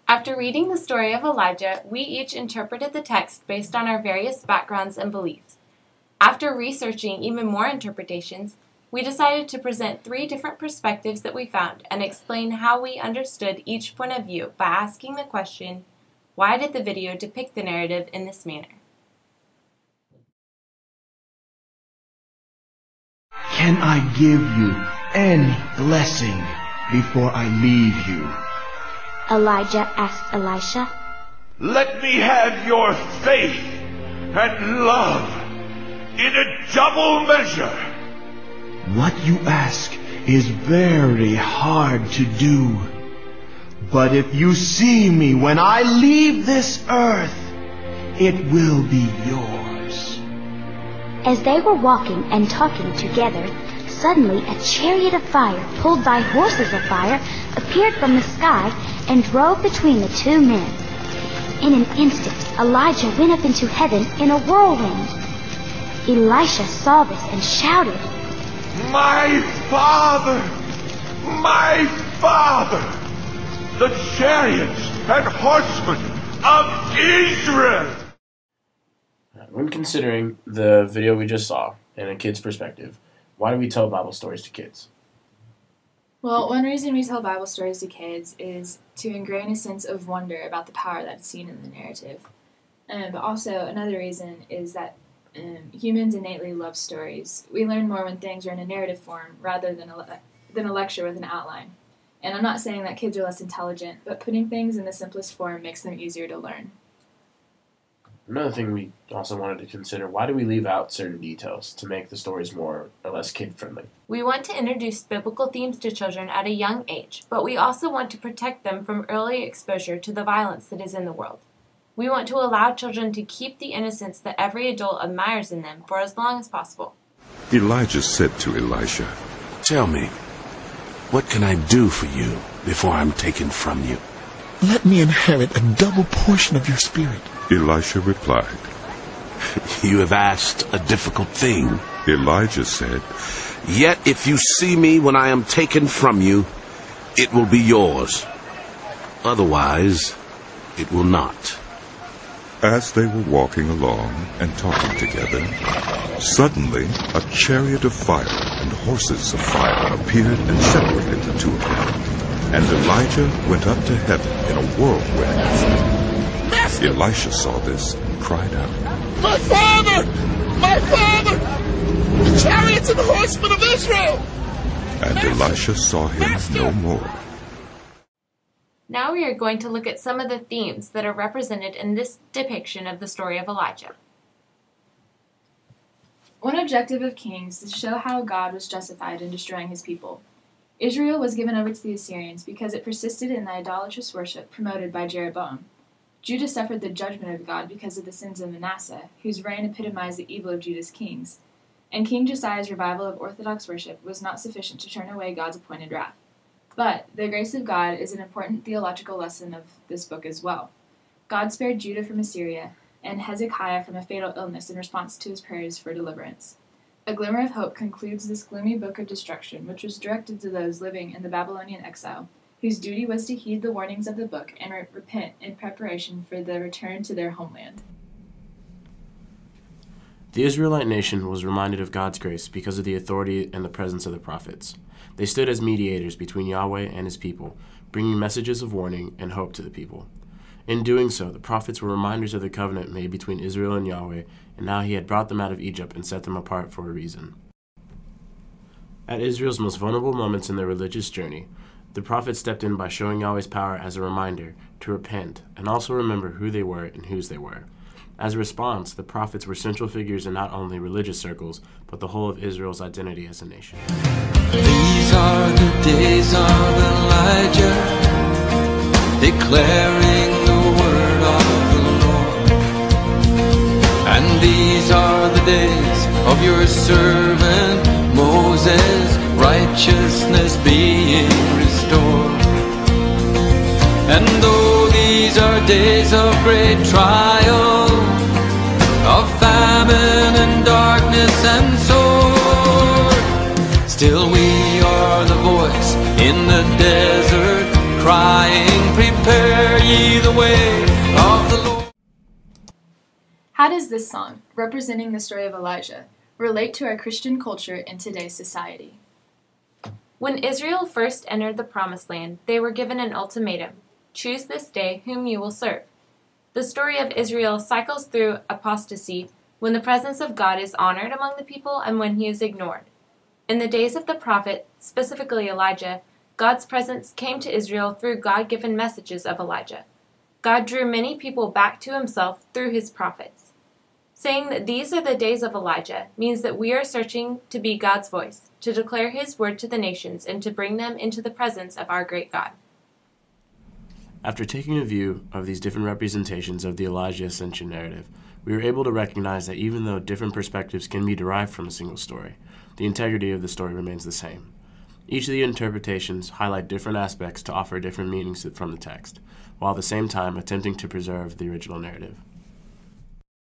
After reading the story of Elijah, we each interpreted the text based on our various backgrounds and beliefs. After researching even more interpretations, we decided to present 3 different perspectives that we found and explain how we understood each point of view by asking the question, why did the video depict the narrative in this manner? Can I give you any blessing before I leave you? Elijah asked Elisha. Let me have your faith and love in a double measure. What you ask is very hard to do. But if you see me when I leave this earth, it will be yours. As they were walking and talking together, suddenly a chariot of fire, pulled by horses of fire, appeared from the sky and drove between the 2 men. In an instant, Elijah went up into heaven in a whirlwind. Elisha saw this and shouted, My father! My father! The chariots and horsemen of Israel! When considering the video we just saw in a kid's perspective, why do we tell Bible stories to kids? Well, one reason we tell Bible stories to kids is to ingrain a sense of wonder about the power that's seen in the narrative. But also, another reason is that humans innately love stories. We learn more when things are in a narrative form rather than a lecture with an outline. And I'm not saying that kids are less intelligent, but putting things in the simplest form makes them easier to learn. Another thing we also wanted to consider, why do we leave out certain details to make the stories more or less kid-friendly? We want to introduce biblical themes to children at a young age, but we also want to protect them from early exposure to the violence that is in the world. We want to allow children to keep the innocence that every adult admires in them for as long as possible. Elijah said to Elisha, Tell me, what can I do for you before I'm taken from you? Let me inherit a double portion of your spirit. Elisha replied, You have asked a difficult thing. Elijah said, Yet if you see me when I am taken from you, it will be yours. Otherwise, it will not. As they were walking along and talking together, suddenly a chariot of fire and horses of fire appeared and separated the 2 of them. And Elijah went up to heaven in a whirlwind. Elisha saw this and cried out, My father! My father! The chariots and the horsemen of Israel! And Elisha saw him no more. Now we are going to look at some of the themes that are represented in this depiction of the story of Elijah. One objective of Kings is to show how God was justified in destroying his people. Israel was given over to the Assyrians because it persisted in the idolatrous worship promoted by Jeroboam. Judah suffered the judgment of God because of the sins of Manasseh, whose reign epitomized the evil of Judah's kings. And King Josiah's revival of Orthodox worship was not sufficient to turn away God's appointed wrath. But the grace of God is an important theological lesson of this book as well. God spared Judah from Assyria and Hezekiah from a fatal illness in response to his prayers for deliverance. A glimmer of hope concludes this gloomy book of destruction, which was directed to those living in the Babylonian exile, whose duty was to heed the warnings of the book and repent in preparation for the return to their homeland. The Israelite nation was reminded of God's grace because of the authority and the presence of the prophets. They stood as mediators between Yahweh and his people, bringing messages of warning and hope to the people. In doing so, the prophets were reminders of the covenant made between Israel and Yahweh, and how he had brought them out of Egypt and set them apart for a reason. At Israel's most vulnerable moments in their religious journey, the prophets stepped in by showing Yahweh's power as a reminder to repent and also remember who they were and whose they were. As a response, the prophets were central figures in not only religious circles, but the whole of Israel's identity as a nation. These are the days of Elijah, declaring the word of the Lord. And these are the days of your servant Moses, righteousness being restored. And though these are days of great trial, of famine and darkness and sword, still we are the voice in the desert crying, prepare ye the way of the Lord. How does this song, representing the story of Elijah, relate to our Christian culture in today's society? When Israel first entered the Promised Land, they were given an ultimatum: choose this day whom you will serve. The story of Israel cycles through apostasy when the presence of God is honored among the people and when he is ignored. In the days of the prophet, specifically Elijah, God's presence came to Israel through God-given messages of Elijah. God drew many people back to himself through his prophets. Saying that these are the days of Elijah means that we are searching to be God's voice, to declare his word to the nations, and to bring them into the presence of our great God. After taking a view of these different representations of the Elijah Ascension narrative, we were able to recognize that even though different perspectives can be derived from a single story, the integrity of the story remains the same. Each of the interpretations highlight different aspects to offer different meanings from the text, while at the same time attempting to preserve the original narrative.